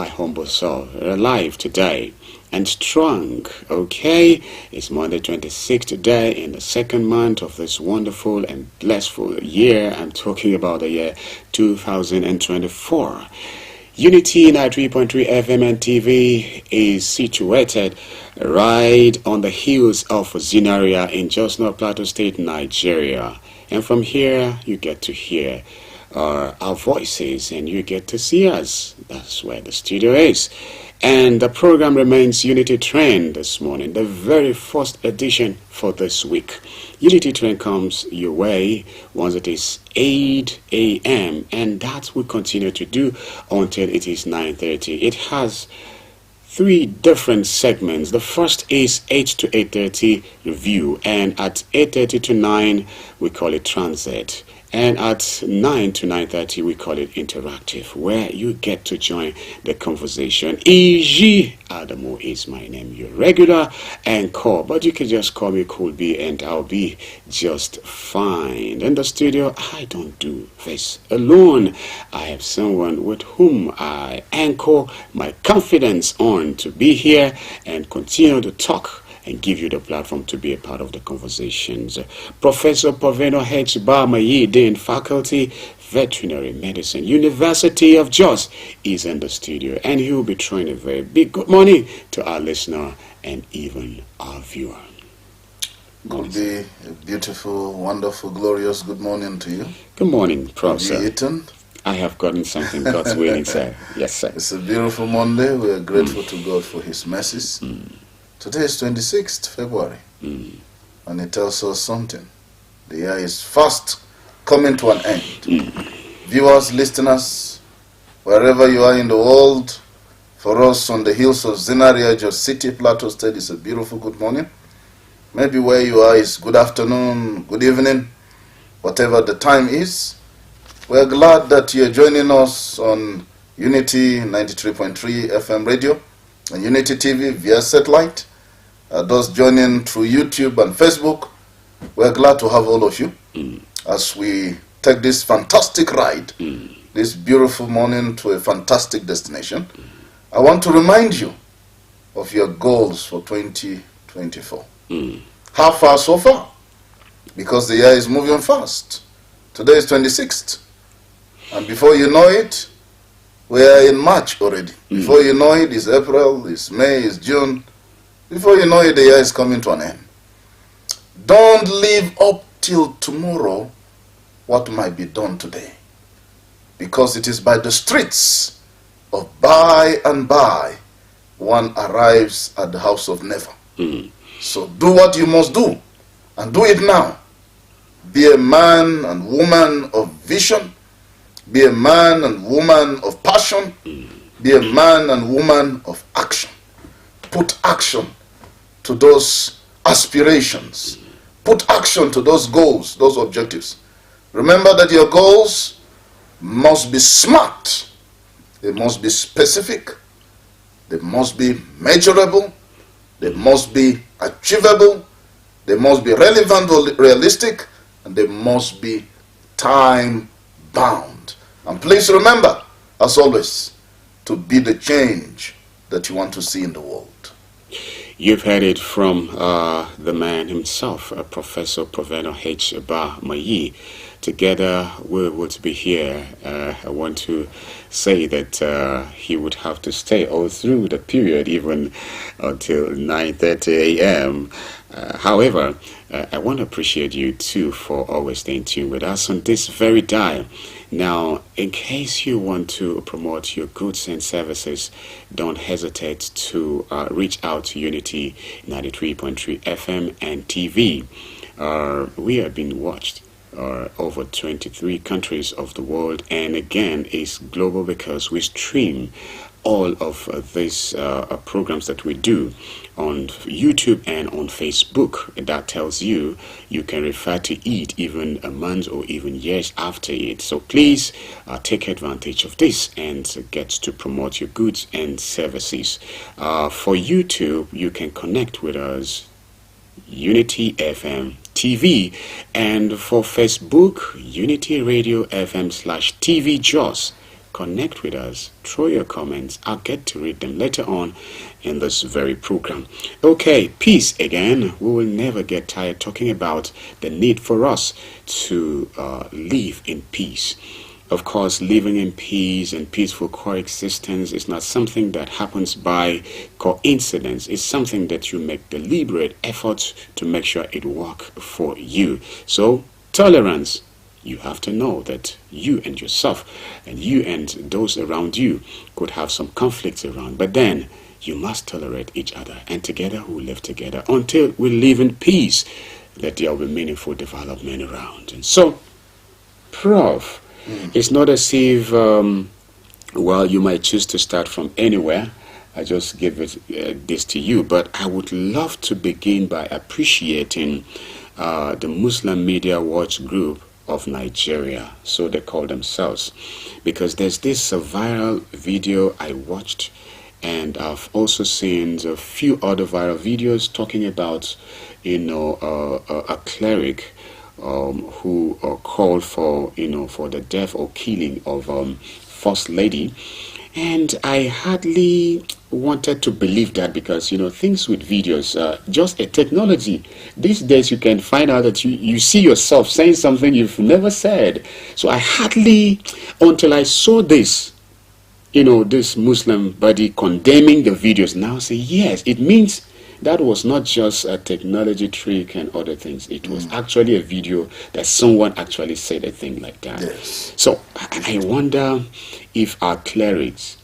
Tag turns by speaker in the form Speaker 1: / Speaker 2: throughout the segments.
Speaker 1: my humble self, alive today and strong. Okay, it's Monday 26th day in the second month of this wonderful and blissful year. I'm talking about the year 2024. Unity 93.3 FM and TV is situated right on the hills of ZINARIYA in Jos North Plateau State, Nigeria. And from here, you get to hear our voices and you get to see us. That's where the studio is. And the program remains Unity Trend this morning, the very first edition for this week. Unity Trend comes your way once it is 8 a.m. and that will continue to do until it is 9:30. It has three different segments. The first is 8 to 8:30 review, and at 8:30 to 9 we call it transit. And at 9 to 9:30, we call it interactive, where you get to join the conversation. E.G. Adamu is my name, your regular anchor, but you can just call me Cool B and I'll be just fine. In the studio, I don't do this alone. I have someone with whom I anchor my confidence on to be here and continue to talk and give you the platform to be a part of the conversations. Professor Poveno H. Mayi, Dean Faculty, Veterinary Medicine, University of Jos, is in the studio, and he will be throwing a very big good morning to our listener and even our viewer.
Speaker 2: Good day, a beautiful, wonderful, glorious good morning to you.
Speaker 1: Good morning, Professor.
Speaker 2: Have you eaten?
Speaker 1: I have gotten something, God's willing, sir. Yes, sir.
Speaker 2: It's a beautiful Monday. We are grateful to God for His mercies. Today is 26th February, and it tells us something. The year is fast coming to an end. Viewers, listeners, wherever you are in the world, for us on the hills of ZINARIYA, Jos City, Plateau State, is a beautiful good morning. Maybe where you are is good afternoon, good evening, whatever the time is. We're glad that you're joining us on Unity 93.3 FM radio and Unity TV via satellite. Those joining through YouTube and Facebook, we're glad to have all of you as we take this fantastic ride, this beautiful morning to a fantastic destination. I want to remind you of your goals for 2024. How far so far? Because the year is moving fast. Today is 26th. And before you know it, we are in March already. Before you know it, it's April, it's May, it's June. Before you know it, the year is coming to an end. Don't leave up till tomorrow what might be done today. Because it is by the streets of by and by one arrives at the house of never. So do what you must do, and do it now. Be a man and woman of vision. Be a man and woman of passion. Be a man and woman of action. Put action to those aspirations. Put action to those goals, those objectives. Remember that your goals must be smart. They must be specific. They must be measurable. They must be achievable. They must be relevant or realistic. And they must be time bound. And please remember, as always, to be the change that you want to see in the world.
Speaker 1: You've heard it from the man himself, Professor Poveno H. Mayi. Together we would be here. I want to say that he would have to stay all through the period, even until 9:30 a.m. However, I want to appreciate you too for always staying tuned with us on this very dial. Now, in case you want to promote your goods and services, don't hesitate to reach out to Unity 93.3 FM and TV. We are being watched over 23 countries of the world, and again, it's global because we stream all of these programs that we do on YouTube and on Facebook. That tells you you can refer to it even a month or even years after it. So please take advantage of this and get to promote your goods and services. For YouTube, you can connect with us, Unity FM TV, and for Facebook, Unity Radio FM /TV Jos. connect with us, throw your comments. I'll get to read them later on in this very program. Okay, peace again. We will never get tired talking about the need for us to live in peace. Of course, living in peace and peaceful coexistence is not something that happens by coincidence. It's something that you make deliberate efforts to make sure it works for you. So, tolerance. You have to know that you and yourself and you and those around you could have some conflicts around. But then you must tolerate each other. And together we live together until we live in peace, that there will be meaningful development around. And so, Prof, it's not as if, well, you might choose to start from anywhere. I just give this to you. But I would love to begin by appreciating the Muslim Media Watch Group of Nigeria, so they call themselves, because there's this viral video I watched, and I've also seen a few other viral videos talking about, a cleric who called for, for the death or killing of First Lady. And I hardly wanted to believe that because, things with videos, just a technology. These days you can find out that you see yourself saying something you've never said. So I hardly, until I saw this, this Muslim body condemning the videos, now say, yes, it means that was not just a technology trick and other things. It was actually a video that someone actually said a thing like that.
Speaker 2: Yes.
Speaker 1: So I wonder if our clerics,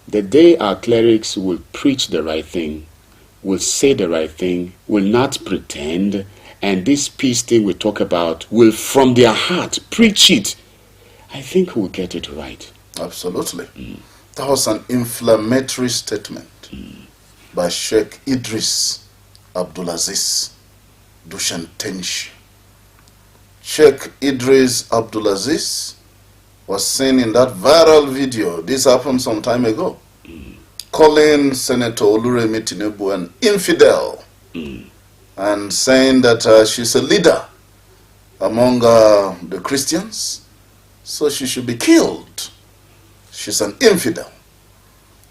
Speaker 1: the day our clerics will preach the right thing, will say the right thing, will not pretend, and this peace thing we talk about will from their heart preach it, I think we'll get it right.
Speaker 2: Absolutely. That was an inflammatory statement by Sheikh Idris Abdulaziz Dushantenshi. Sheikh Idris Abdulaziz was seen in that viral video, this happened some time ago, calling Senator Oluremi Tinubu an infidel and saying that she's a leader among the Christians, so she should be killed. She's an infidel.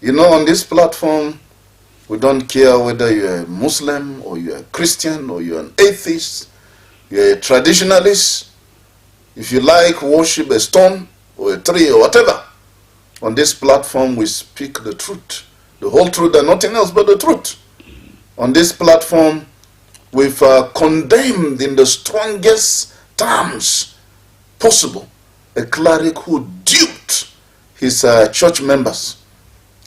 Speaker 2: On this platform, we don't care whether you're a Muslim or you're a Christian or you're an atheist, you're a traditionalist. If you like, worship a stone or a tree or whatever. On this platform, we speak the truth, the whole truth and nothing else but the truth. On this platform, we've condemned in the strongest terms possible a cleric who duped his church members,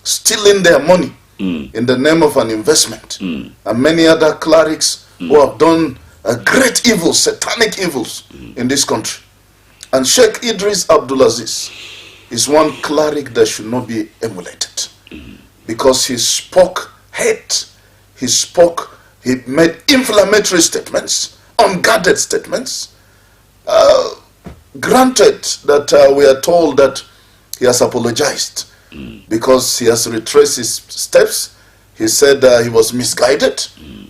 Speaker 2: stealing their money in the name of an investment, and many other clerics who have done great evils, satanic evils in this country. And Sheikh Idris Abdulaziz is one cleric that should not be emulated, because he spoke hate, he made inflammatory statements, unguarded statements. Granted that we are told that he has apologized because he has retraced his steps. He said he was misguided.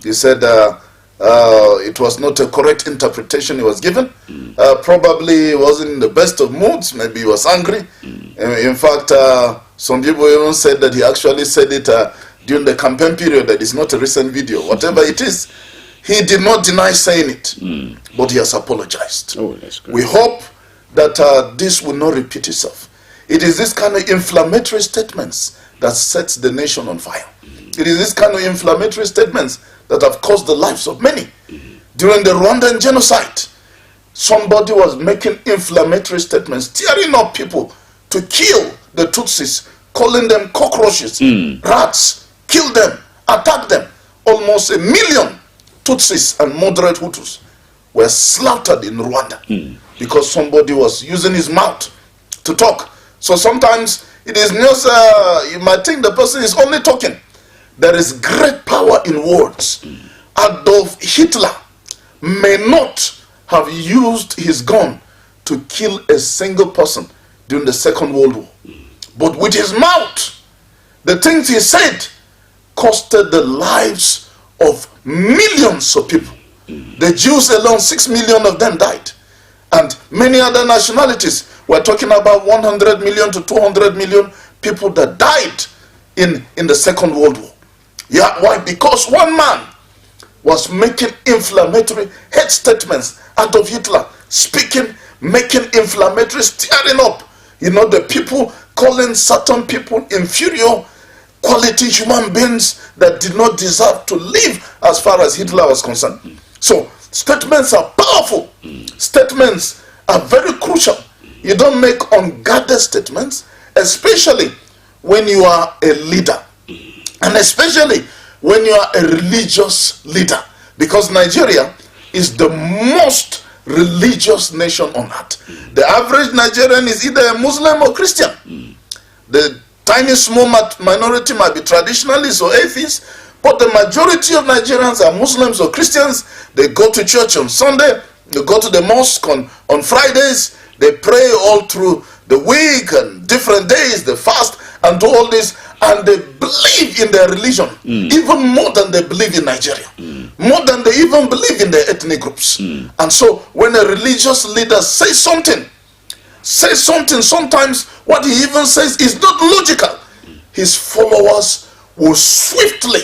Speaker 2: He said it was not a correct interpretation he was given. Probably he wasn't in the best of moods. Maybe he was angry. In fact, some people even said that he actually said it during the campaign period, that it's not a recent video. Whatever it is, he did not deny saying it, but he has apologized.
Speaker 1: Oh, that's good.
Speaker 2: We hope that this will not repeat itself. It is this kind of inflammatory statements that sets the nation on fire. It is this kind of inflammatory statements that have cost the lives of many. During the Rwandan genocide, somebody was making inflammatory statements, tearing up people to kill the Tutsis, calling them cockroaches, rats, kill them, attack them. Almost 1 million Tutsis and moderate Hutus were slaughtered in Rwanda because somebody was using his mouth to talk. So sometimes it is just, you might think the person is only talking. There is great power in words. Adolf Hitler may not have used his gun to kill a single person during the Second World War. But with his mouth, the things he said costed the lives of millions of people. The Jews alone, 6 million of them died. And many other nationalities We're talking about 100 million to 200 million people that died in the Second World War. Yeah, why? Because one man was making inflammatory hate statements out of Hitler, speaking, making inflammatory, stirring up, the people, calling certain people inferior quality human beings that did not deserve to live as far as Hitler was concerned. So statements are powerful. Statements are very crucial. You don't make unguarded statements, especially when you are a leader, and especially when you are a religious leader, because Nigeria is the most religious nation on earth. The average Nigerian is either a Muslim or Christian. The tiny small minority might be traditionalists or atheists, but the majority of Nigerians are Muslims or Christians. They go to church on Sunday, they go to the mosque on Fridays, they pray all through the week and different days, they fast and do all this, and they believe in their religion even more than they believe in Nigeria, more than they even believe in their ethnic groups. And so when a religious leader says something, sometimes what he even says is not logical, his followers will swiftly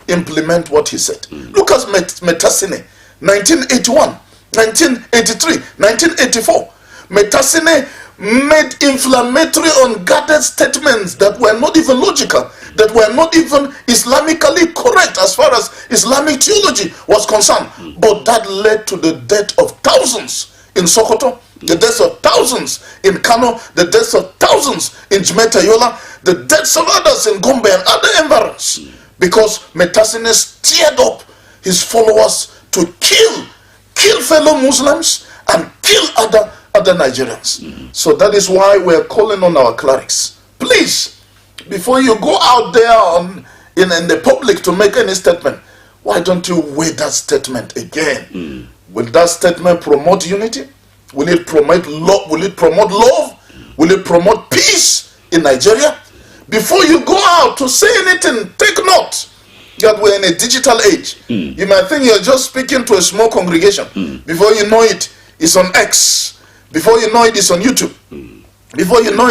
Speaker 2: implement what he said. Look at Metasine, 1981, 1983, 1984. Metasine made inflammatory, unguarded statements that were not even logical, that were not even Islamically correct as far as Islamic theology was concerned. But that led to the death of thousands in Sokoto, the deaths of thousands in Kano, the deaths of thousands in Jimeta Yola, the deaths of others in Gombe and other environs, because Metasine stirred up his followers to kill fellow Muslims and kill other Nigerians. So that is why we're calling on our clerics. Please, before you go out there in the public to make any statement, why don't you weigh that statement again? Will that statement promote unity? Will it promote love? Will it promote love? Will it promote peace in Nigeria? Before you go out to say anything, take note that we're in a digital age. You might think you're just speaking to a small congregation. Before you know it, it's on X. Before you know it, it's on YouTube. Before you know it,